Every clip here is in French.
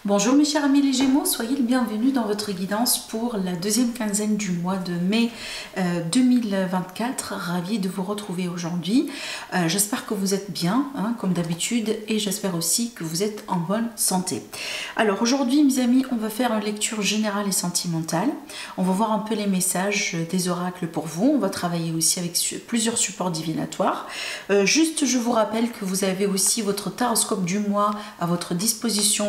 Bonjour mes chers amis les Gémeaux, soyez le bienvenu dans votre guidance pour la deuxième quinzaine du mois de mai 2024. Ravi de vous retrouver aujourd'hui. J'espère que vous êtes bien, comme d'habitude, et j'espère aussi que vous êtes en bonne santé. Alors aujourd'hui mes amis, on va faire une lecture générale et sentimentale. On va voir un peu les messages des oracles pour vous. On va travailler aussi avec plusieurs supports divinatoires. Juste je vous rappelle que vous avez aussi votre taroscope du mois à votre disposition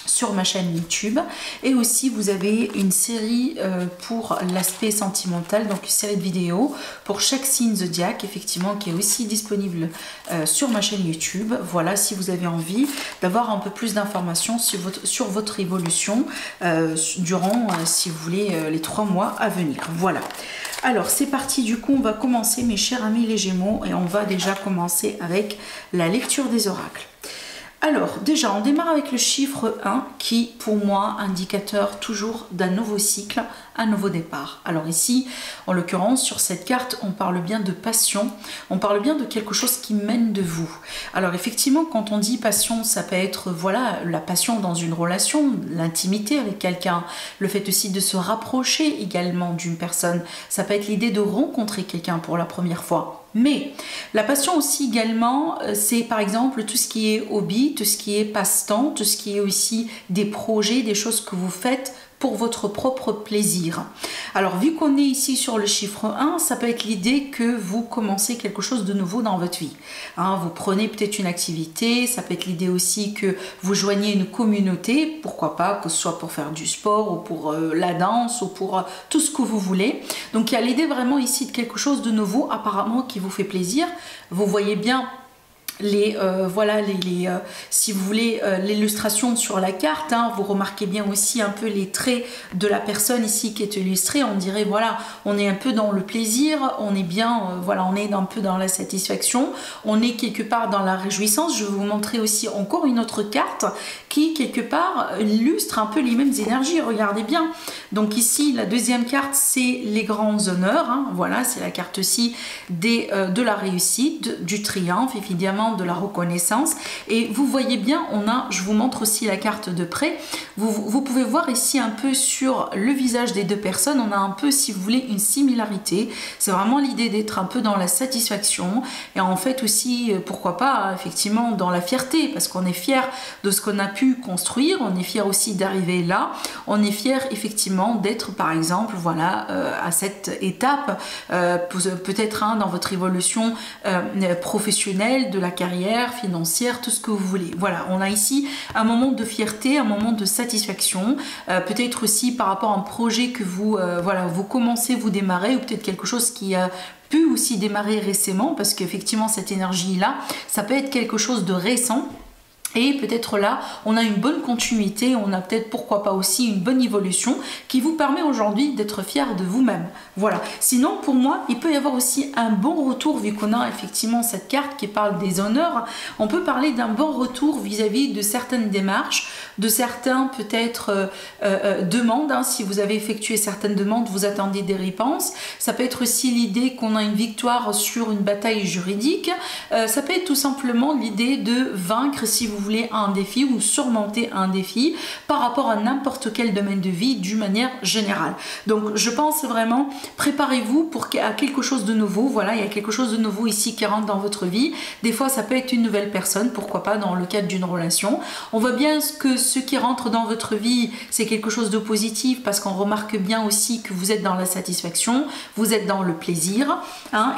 sur ma chaîne YouTube, et aussi vous avez une série pour l'aspect sentimental, donc une série de vidéos pour chaque signe zodiaque effectivement qui est aussi disponible sur ma chaîne YouTube. Voilà, si vous avez envie d'avoir un peu plus d'informations sur votre évolution durant, si vous voulez, les 3 mois à venir. Voilà. Alors c'est parti, du coup on va commencer mes chers amis les Gémeaux, et on va déjà commencer avec la lecture des oracles. Alors, déjà, on démarre avec le chiffre 1 qui, pour moi, indicateur toujours d'un nouveau cycle, un nouveau départ. Alors ici, en l'occurrence, sur cette carte, on parle bien de passion, on parle bien de quelque chose qui mène de vous. Alors effectivement, quand on dit passion, ça peut être, voilà, la passion dans une relation, l'intimité avec quelqu'un, le fait aussi de se rapprocher également d'une personne, ça peut être l'idée de rencontrer quelqu'un pour la première fois. Mais la passion aussi également, c'est par exemple tout ce qui est hobby, tout ce qui est passe-temps, tout ce qui est aussi des projets, des choses que vous faites pour votre propre plaisir. Alors vu qu'on est ici sur le chiffre 1, ça peut être l'idée que vous commencez quelque chose de nouveau dans votre vie. Vous prenez peut-être une activité, ça peut être l'idée aussi que vous joignez une communauté, pourquoi pas, que ce soit pour faire du sport ou pour la danse ou pour tout ce que vous voulez. Donc il y a l'idée vraiment ici de quelque chose de nouveau apparemment qui vous fait plaisir. Vous voyez bien si vous voulez l'illustration sur la carte, vous remarquez bien aussi un peu les traits de la personne ici qui est illustrée. On dirait voilà, on est un peu dans le plaisir, on est bien, voilà, on est un peu dans la satisfaction, on est quelque part dans la réjouissance. Je vais vous montrer aussi encore une autre carte qui quelque part illustre un peu les mêmes énergies. Regardez bien. Donc ici la deuxième carte c'est les grands honneurs, voilà, c'est la carte aussi de la réussite, du triomphe évidemment, de la reconnaissance. Et vous voyez bien, je vous montre aussi la carte de près, vous pouvez voir ici un peu sur le visage des deux personnes, on a un peu, si vous voulez, une similarité. C'est vraiment l'idée d'être un peu dans la satisfaction, et en fait aussi, pourquoi pas, effectivement, dans la fierté, parce qu'on est fier de ce qu'on a pu construire, on est fier aussi d'arriver là, on est fier effectivement d'être, par exemple, voilà, à cette étape, peut-être dans votre évolution professionnelle, de la carrière, financière, tout ce que vous voulez. Voilà, on a ici un moment de fierté, un moment de satisfaction, peut-être aussi par rapport à un projet que vous, voilà, vous commencez, vous démarrez, ou peut-être quelque chose qui a pu aussi démarrer récemment, parce qu'effectivement cette énergie-là, ça peut être quelque chose de récent. Et peut-être là, on a une bonne continuité, on a peut-être, pourquoi pas aussi, une bonne évolution qui vous permet aujourd'hui d'être fier de vous-même. Voilà. Sinon, pour moi, il peut y avoir aussi un bon retour, vu qu'on a effectivement cette carte qui parle des honneurs. On peut parler d'un bon retour vis-à-vis de certaines démarches, de certains peut-être demandes. Si vous avez effectué certaines demandes, vous attendez des réponses. Ça peut être aussi l'idée qu'on a une victoire sur une bataille juridique. Ça peut être tout simplement l'idée de vaincre, si vous voulez, un défi ou surmonter un défi par rapport à n'importe quel domaine de vie d'une manière générale. Donc je pense vraiment, préparez-vous à quelque chose de nouveau. Voilà, il y a quelque chose de nouveau ici qui rentre dans votre vie. Des fois ça peut être une nouvelle personne, pourquoi pas dans le cadre d'une relation. On voit bien que ce qui rentre dans votre vie, c'est quelque chose de positif, parce qu'on remarque bien aussi que vous êtes dans la satisfaction, vous êtes dans le plaisir,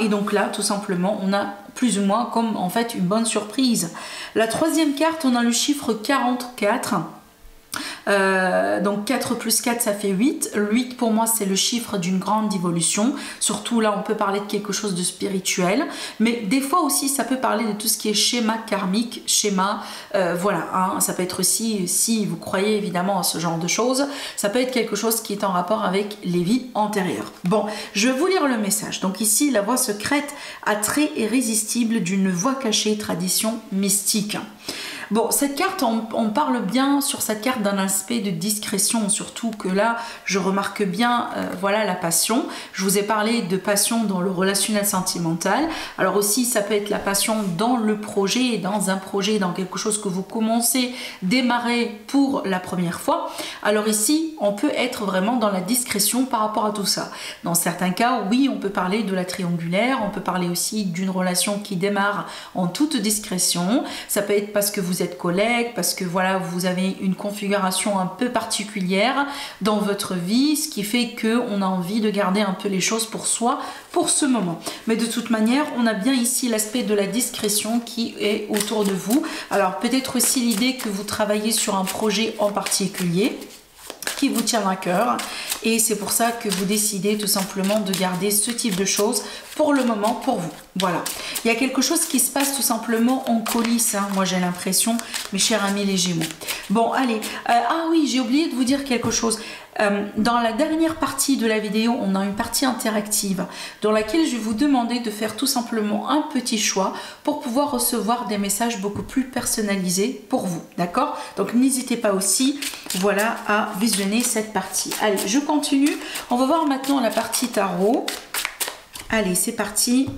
et donc là tout simplement on a plus ou moins comme en fait une bonne surprise. La troisième carte, on a le chiffre 44. Donc 4 plus 4 ça fait 8. 8 pour moi c'est le chiffre d'une grande évolution. Surtout là on peut parler de quelque chose de spirituel. Mais des fois aussi ça peut parler de tout ce qui est schéma karmique, schéma, voilà. Ça peut être aussi, si vous croyez évidemment à ce genre de choses, ça peut être quelque chose qui est en rapport avec les vies antérieures. Bon, je vais vous lire le message. Donc ici la voix secrète, attrait irrésistible d'une voix cachée, tradition mystique. Bon, cette carte, on parle bien sur cette carte d'un aspect de discrétion, surtout que là, je remarque bien, voilà, la passion. Je vous ai parlé de passion dans le relationnel sentimental. Alors aussi, ça peut être la passion dans le projet, dans un projet, dans quelque chose que vous commencez, démarrer pour la première fois. Alors ici, on peut être vraiment dans la discrétion par rapport à tout ça. Dans certains cas, oui, on peut parler de la triangulaire, on peut parler aussi d'une relation qui démarre en toute discrétion. Ça peut être parce que vous êtes collègues, parce que voilà, vous avez une configuration un peu particulière dans votre vie, ce qui fait qu'on a envie de garder un peu les choses pour soi pour ce moment. Mais de toute manière, on a bien ici l'aspect de la discrétion qui est autour de vous. Alors peut-être aussi l'idée que vous travaillez sur un projet en particulier qui vous tient à cœur et c'est pour ça que vous décidez tout simplement de garder ce type de choses pour le moment pour vous. Voilà, il y a quelque chose qui se passe tout simplement en coulisses, hein. Moi j'ai l'impression, mes chers amis les Gémeaux. Bon allez, ah oui, j'ai oublié de vous dire quelque chose. Dans la dernière partie de la vidéo, on a une partie interactive dans laquelle je vais vous demander de faire tout simplement un petit choix pour pouvoir recevoir des messages beaucoup plus personnalisés pour vous, d'accord? Donc n'hésitez pas aussi, voilà, à visionner cette partie. Allez, je continue. On va voir maintenant la partie tarot. Allez, c'est parti.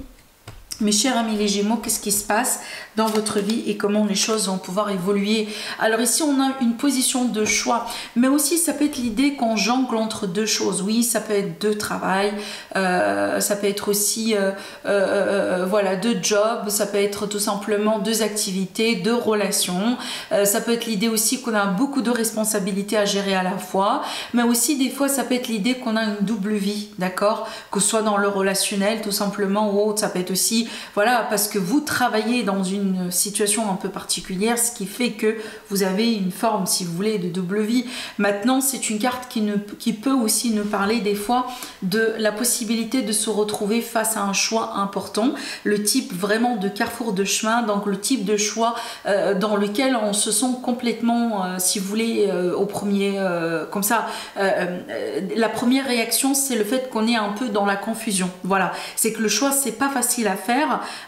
Mes chers amis les Gémeaux, qu'est-ce qui se passe dans votre vie et comment les choses vont pouvoir évoluer? Alors ici, on a une position de choix, mais aussi ça peut être l'idée qu'on jongle entre deux choses. Oui, ça peut être de travail, ça peut être aussi voilà, de job, ça peut être tout simplement deux activités, deux relations. Ça peut être l'idée aussi qu'on a beaucoup de responsabilités à gérer à la fois, mais aussi des fois, ça peut être l'idée qu'on a une double vie, d'accord? Que ce soit dans le relationnel, tout simplement, ou autre, ça peut être aussi voilà, parce que vous travaillez dans une situation un peu particulière, ce qui fait que vous avez une forme, si vous voulez, de double vie. Maintenant, c'est une carte qui peut aussi nous parler des fois de la possibilité de se retrouver face à un choix important, le type vraiment de carrefour de chemin, donc le type de choix dans lequel on se sent complètement, si vous voulez, au premier, comme ça, la première réaction, c'est le fait qu'on est un peu dans la confusion. Voilà, c'est que le choix, c'est pas facile à faire.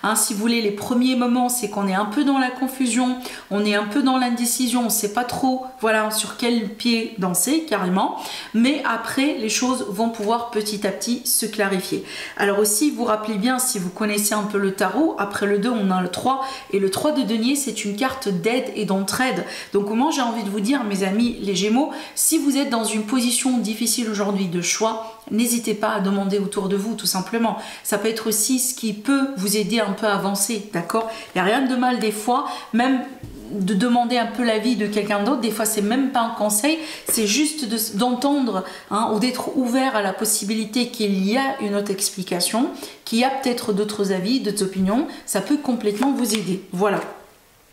Hein, si vous voulez, les premiers moments, c'est qu'on est un peu dans la confusion, on est un peu dans l'indécision, on ne sait pas trop voilà, sur quel pied danser carrément, mais après, les choses vont pouvoir petit à petit se clarifier. Alors aussi, vous rappelez bien, si vous connaissez un peu le tarot, après le 2, on a le 3, et le 3 de denier, c'est une carte d'aide et d'entraide. Donc, moi, j'ai envie de vous dire, mes amis les Gémeaux, si vous êtes dans une position difficile aujourd'hui de choix, n'hésitez pas à demander autour de vous, tout simplement. Ça peut être aussi ce qui peut vous aider un peu à avancer, d'accord? Il n'y a rien de mal des fois, même de demander un peu l'avis de quelqu'un d'autre. Des fois, c'est même pas un conseil, c'est juste d'entendre hein, ou d'être ouvert à la possibilité qu'il y a une autre explication, qu'il y a peut-être d'autres avis, d'autres opinions. Ça peut complètement vous aider. Voilà.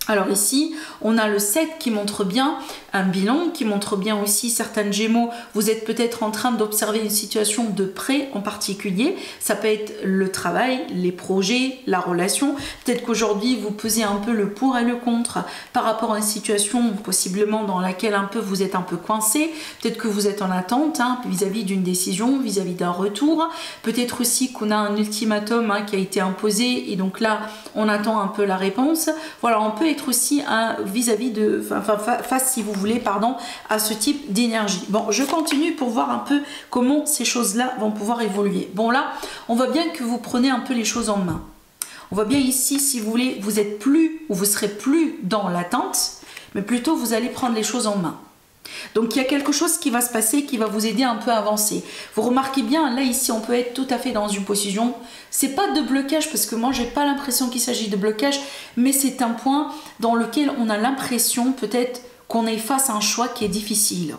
Alors ici, on a le 7 qui montre bien un bilan, qui montre bien aussi certaines Gémeaux. Vous êtes peut-être en train d'observer une situation de près en particulier. Ça peut être le travail, les projets, la relation. Peut-être qu'aujourd'hui, vous pesez un peu le pour et le contre par rapport à une situation possiblement dans laquelle un peu vous êtes un peu coincé. Peut-être que vous êtes en attente hein, vis-à-vis d'une décision, vis-à-vis d'un retour. Peut-être aussi qu'on a un ultimatum hein, qui a été imposé et donc là, on attend un peu la réponse. Voilà, on peut être aussi vis-à-vis de, face si vous voulez, pardon, à ce type d'énergie. Bon, je continue pour voir un peu comment ces choses-là vont pouvoir évoluer. Bon là, on voit bien que vous prenez un peu les choses en main. On voit bien ici, si vous voulez, vous êtes plus ou vous serez plus dans l'attente, mais plutôt vous allez prendre les choses en main. Donc il y a quelque chose qui va se passer qui va vous aider un peu à avancer. Vous remarquez bien, là ici on peut être tout à fait dans une position, c'est pas de blocage parce que moi j'ai pas l'impression qu'il s'agit de blocage, mais c'est un point dans lequel on a l'impression peut-être qu'on est face à un choix qui est difficile.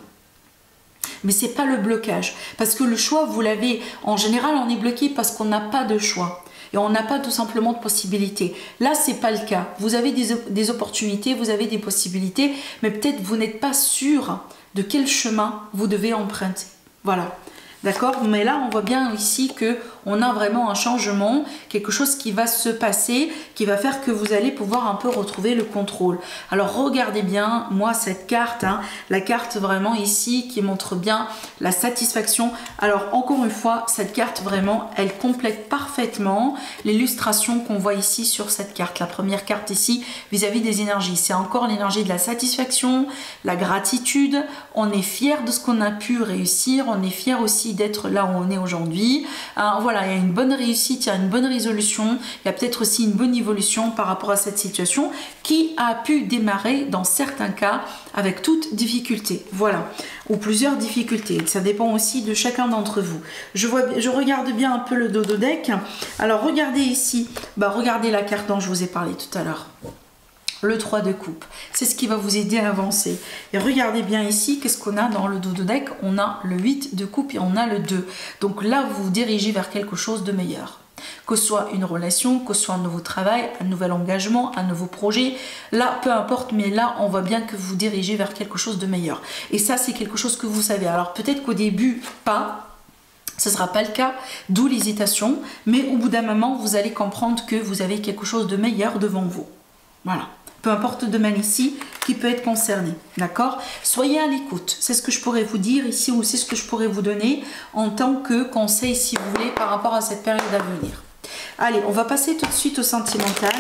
Mais c'est pas le blocage, parce que le choix vous l'avez, en général on est bloqué parce qu'on n'a pas de choix. Et on n'a pas tout simplement de possibilités. Là, c'est pas le cas. Vous avez des opportunités, vous avez des possibilités, mais peut-être vous n'êtes pas sûr de quel chemin vous devez emprunter. Voilà. D'accord? Mais là, on voit bien ici que on a vraiment un changement, quelque chose qui va se passer, qui va faire que vous allez pouvoir un peu retrouver le contrôle. Alors regardez bien, moi cette carte, hein, la carte vraiment ici qui montre bien la satisfaction. Alors encore une fois, cette carte vraiment, elle complète parfaitement l'illustration qu'on voit ici sur cette carte. La première carte ici, vis-à-vis des énergies, c'est encore l'énergie de la satisfaction, la gratitude, on est fier de ce qu'on a pu réussir, on est fier aussi d'être là où on est aujourd'hui. Voilà, il y a une bonne réussite, il y a une bonne résolution, il y a peut-être aussi une bonne évolution par rapport à cette situation qui a pu démarrer dans certains cas avec toute difficulté, voilà, ou plusieurs difficultés. Ça dépend aussi de chacun d'entre vous. Je regarde bien un peu le dos de deck. Alors regardez ici, regardez la carte dont je vous ai parlé tout à l'heure. Le 3 de coupe, c'est ce qui va vous aider à avancer. Et regardez bien ici, qu'est-ce qu'on a dans le dos de deck? On a le 8 de coupe et on a le 2. Donc là, vous vous dirigez vers quelque chose de meilleur. Que ce soit une relation, que ce soit un nouveau travail, un nouvel engagement, un nouveau projet. Là, peu importe, mais là, on voit bien que vous vous dirigez vers quelque chose de meilleur. Et ça, c'est quelque chose que vous savez. Alors peut-être qu'au début, ce ne sera pas le cas, d'où l'hésitation. Mais au bout d'un moment, vous allez comprendre que vous avez quelque chose de meilleur devant vous. Voilà. Peu importe le domaine ici qui peut être concerné, d'accord? Soyez à l'écoute, c'est ce que je pourrais vous dire ici ou c'est ce que je pourrais vous donner en tant que conseil si vous voulez par rapport à cette période à venir. Allez, on va passer tout de suite au sentimental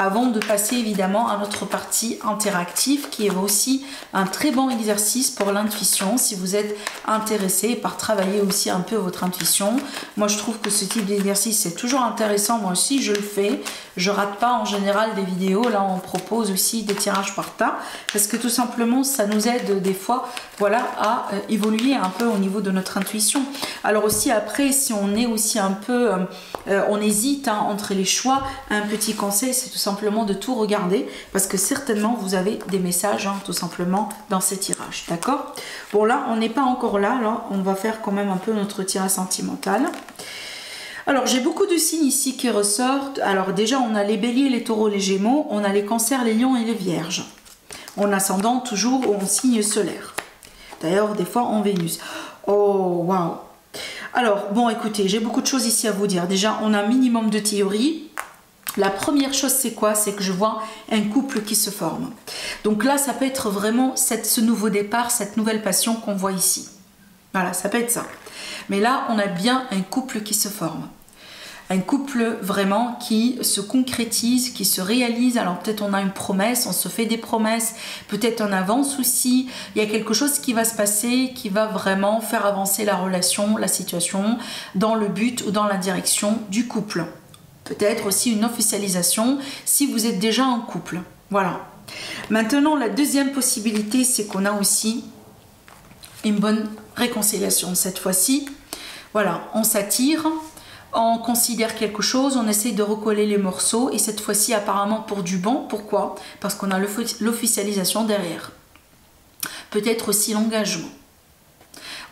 avant de passer évidemment à notre partie interactive qui est aussi un très bon exercice pour l'intuition si vous êtes intéressé par travailler aussi un peu votre intuition. Moi je trouve que ce type d'exercice c'est toujours intéressant, moi aussi je le fais, je rate pas en général des vidéos, là on propose aussi des tirages par tas parce que tout simplement ça nous aide des fois voilà, à évoluer un peu au niveau de notre intuition. Alors aussi après si on est aussi un peu, on hésite entre les choix, un petit conseil c'est tout simplement de tout regarder parce que certainement vous avez des messages tout simplement dans ces tirages, d'accord? Bon là on n'est pas encore là, on va faire quand même un peu notre tirage sentimental. Alors j'ai beaucoup de signes ici qui ressortent. Alors déjà on a les béliers, les taureaux, les gémeaux, on a les cancers, les lions et les vierges. En ascendant toujours en signe solaire. D'ailleurs des fois en Vénus. Oh waouh! Alors bon écoutez, j'ai beaucoup de choses ici à vous dire. Déjà on a un minimum de théorie. La première chose c'est quoi? C'est que je vois un couple qui se forme. Donc là ça peut être vraiment ce nouveau départ, cette nouvelle passion qu'on voit ici. Voilà, ça peut être ça. Mais là on a bien un couple qui se forme. Un couple vraiment qui se concrétise, qui se réalise. Alors peut-être on a une promesse, on se fait des promesses, peut-être on avance aussi. Il y a quelque chose qui va se passer, qui va vraiment faire avancer la relation, la situation, dans le but ou dans la direction du couple. Peut-être aussi une officialisation si vous êtes déjà en couple. Voilà. Maintenant, la deuxième possibilité, c'est qu'on a aussi une bonne réconciliation. Cette fois-ci, voilà, on s'attire, on considère quelque chose, on essaye de recoller les morceaux et cette fois-ci apparemment pour du bon. Pourquoi? Parce qu'on a l'officialisation derrière. Peut-être aussi l'engagement.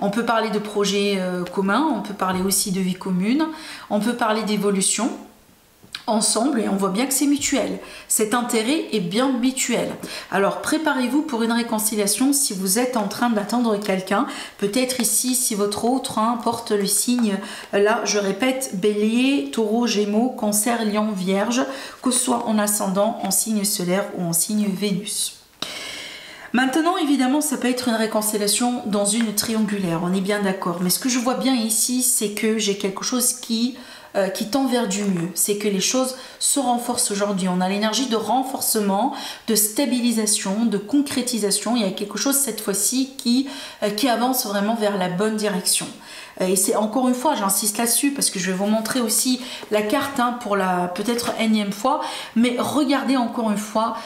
On peut parler de projets communs, on peut parler aussi de vie commune, on peut parler d'évolution ensemble et on voit bien que c'est mutuel. Cet intérêt est bien mutuel. Alors préparez-vous pour une réconciliation si vous êtes en train d'attendre quelqu'un. Peut-être ici si votre autre porte le signe, là je répète, bélier, taureau, gémeaux, cancer, lion, vierge, que ce soit en ascendant, en signe solaire ou en signe Vénus. Maintenant, évidemment, ça peut être une réconciliation dans une triangulaire, on est bien d'accord. Mais ce que je vois bien ici, c'est que j'ai quelque chose qui tend vers du mieux. C'est que les choses se renforcent aujourd'hui. On a l'énergie de renforcement, de stabilisation, de concrétisation. Il y a quelque chose cette fois-ci qui avance vraiment vers la bonne direction. Et c'est encore une fois, j'insiste là-dessus parce que je vais vous montrer aussi la carte pour la peut-être énième fois. Mais regardez encore une fois,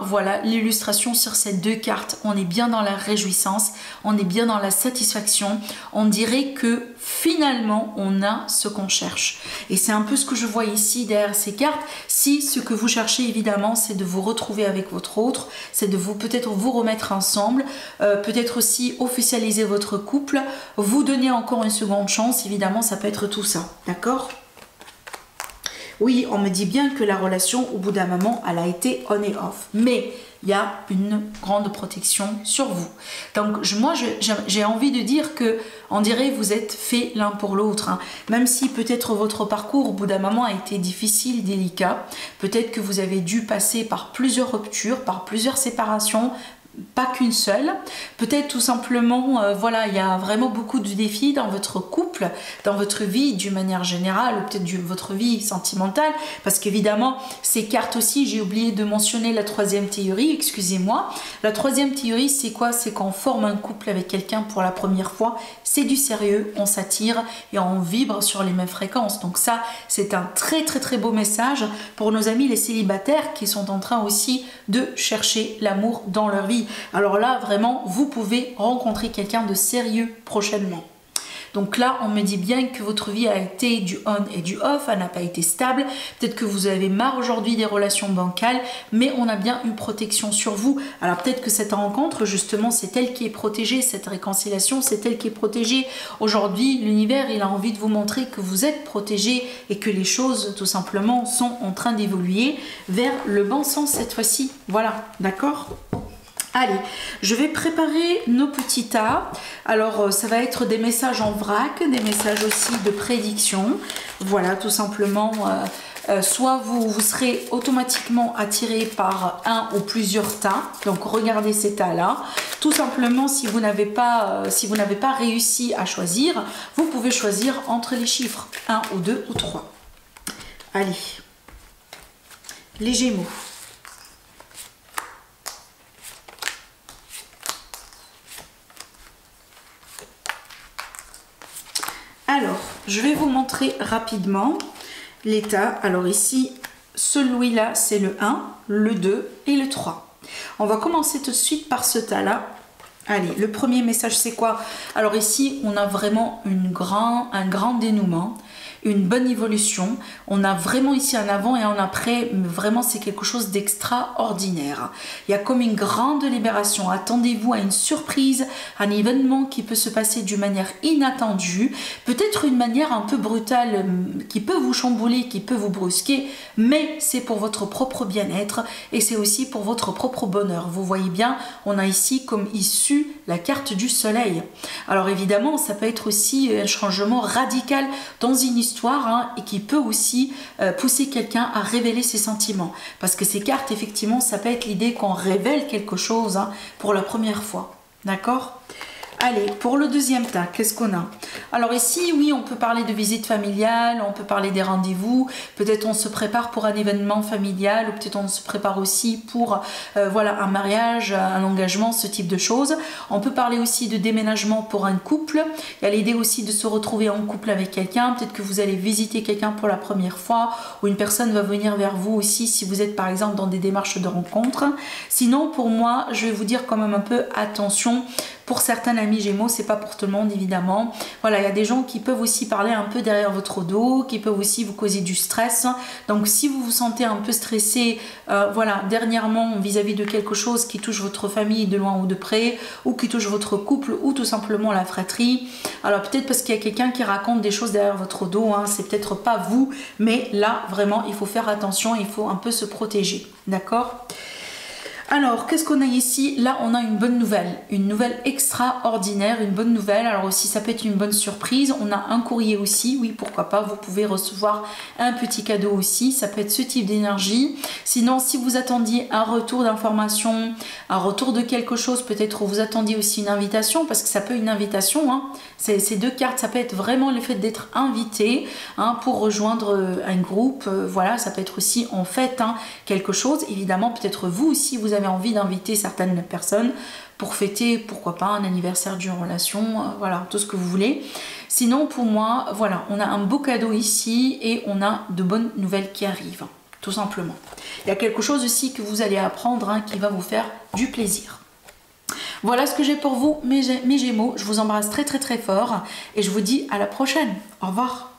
voilà l'illustration sur ces deux cartes. On est bien dans la réjouissance, on est bien dans la satisfaction. On dirait que finalement, on a ce qu'on cherche. Et c'est un peu ce que je vois ici derrière ces cartes. Si ce que vous cherchez évidemment, c'est de vous retrouver avec votre autre, c'est de peut-être vous remettre ensemble, peut-être aussi officialiser votre couple, vous donner encore une seconde chance, évidemment ça peut être tout ça, d'accord? Oui, on me dit bien que la relation au bout d'un moment elle a été on et off, mais il y a une grande protection sur vous. Donc moi j'ai envie de dire que on dirait vous êtes fait l'un pour l'autre, hein. Même si peut-être votre parcours au bout d'un moment a été difficile, délicat, peut-être que vous avez dû passer par plusieurs ruptures, par plusieurs séparations, pas qu'une seule, peut-être tout simplement voilà, il y a vraiment beaucoup de défis dans votre couple, dans votre vie d'une manière générale, ou peut-être votre vie sentimentale, parce qu'évidemment ces cartes aussi, j'ai oublié de mentionner la troisième théorie, excusez-moi. La troisième théorie, c'est quoi? C'est qu'on forme un couple avec quelqu'un pour la première fois, c'est du sérieux, on s'attire et on vibre sur les mêmes fréquences. Donc ça, c'est un très très très beau message pour nos amis les célibataires qui sont en train aussi de chercher l'amour dans leur vie. Alors là, vraiment, vous pouvez rencontrer quelqu'un de sérieux prochainement. Donc là, on me dit bien que votre vie a été du on et du off, elle n'a pas été stable. Peut-être que vous avez marre aujourd'hui des relations bancales, mais on a bien une protection sur vous. Alors peut-être que cette rencontre, justement, c'est elle qui est protégée, cette réconciliation, c'est elle qui est protégée. Aujourd'hui, l'univers, il a envie de vous montrer que vous êtes protégé et que les choses, tout simplement, sont en train d'évoluer vers le bon sens cette fois-ci. Voilà, d'accord ? Allez, je vais préparer nos petits tas. Alors, ça va être des messages en vrac, des messages aussi de prédiction. Voilà, tout simplement, soit vous serez automatiquement attiré par un ou plusieurs tas. Donc, regardez ces tas-là. Tout simplement, si vous n'avez pas réussi à choisir, vous pouvez choisir entre les chiffres 1 ou 2 ou 3. Allez, les Gémeaux. Alors, je vais vous montrer rapidement l'état. Alors ici, celui-là, c'est le 1, le 2 et le 3. On va commencer tout de suite par ce tas-là. Allez, le premier message, c'est quoi? Alors ici, on a vraiment un grand dénouement, une bonne évolution. On a vraiment ici un avant et un après, mais vraiment c'est quelque chose d'extraordinaire. Il y a comme une grande libération. Attendez-vous à une surprise, un événement qui peut se passer d'une manière inattendue, peut-être une manière un peu brutale qui peut vous chambouler, qui peut vous brusquer, mais c'est pour votre propre bien-être et c'est aussi pour votre propre bonheur. Vous voyez bien, on a ici comme issue la carte du soleil. Alors évidemment, ça peut être aussi un changement radical dans une histoire, hein, et qui peut aussi pousser quelqu'un à révéler ses sentiments. Parce que ces cartes, effectivement, ça peut être l'idée qu'on révèle quelque chose, hein, pour la première fois. D'accord ? Allez, pour le deuxième tas, qu'est-ce qu'on a? Alors ici, oui, on peut parler de visite familiale, on peut parler des rendez-vous, peut-être on se prépare pour un événement familial, ou peut-être on se prépare aussi pour voilà, un mariage, un engagement, ce type de choses. On peut parler aussi de déménagement pour un couple. Il y a l'idée aussi de se retrouver en couple avec quelqu'un, peut-être que vous allez visiter quelqu'un pour la première fois, ou une personne va venir vers vous aussi si vous êtes par exemple dans des démarches de rencontre. Sinon, pour moi, je vais vous dire quand même un peu attention. Pour certains amis Gémeaux, c'est pas pour tout le monde évidemment. Voilà, il y a des gens qui peuvent aussi parler un peu derrière votre dos, qui peuvent aussi vous causer du stress. Donc si vous vous sentez un peu stressé, voilà, dernièrement vis-à-vis de quelque chose qui touche votre famille de loin ou de près, ou qui touche votre couple, ou tout simplement la fratrie. Alors peut-être parce qu'il y a quelqu'un qui raconte des choses derrière votre dos, hein, c'est peut-être pas vous, mais là vraiment il faut faire attention, il faut un peu se protéger, d'accord ? Alors, qu'est-ce qu'on a ici? Là, on a une nouvelle extraordinaire, une bonne nouvelle. Alors aussi, ça peut être une bonne surprise. On a un courrier aussi, oui, pourquoi pas. Vous pouvez recevoir un petit cadeau aussi. Ça peut être ce type d'énergie. Sinon, si vous attendiez un retour d'information, un retour de quelque chose, peut-être vous attendiez aussi une invitation, parce que ça peut être une invitation, hein. Ces deux cartes, ça peut être vraiment le fait d'être invité, hein, pour rejoindre un groupe. Voilà, ça peut être aussi en fait, hein, quelque chose. Évidemment, peut-être vous aussi, vous avez envie d'inviter certaines personnes pour fêter, pourquoi pas, un anniversaire d'une relation, voilà, tout ce que vous voulez. Sinon, pour moi, voilà, on a un beau cadeau ici et on a de bonnes nouvelles qui arrivent, tout simplement. Il y a quelque chose aussi que vous allez apprendre, hein, qui va vous faire du plaisir. Voilà ce que j'ai pour vous, mes Gémeaux. Je vous embrasse très très très fort et je vous dis à la prochaine. Au revoir.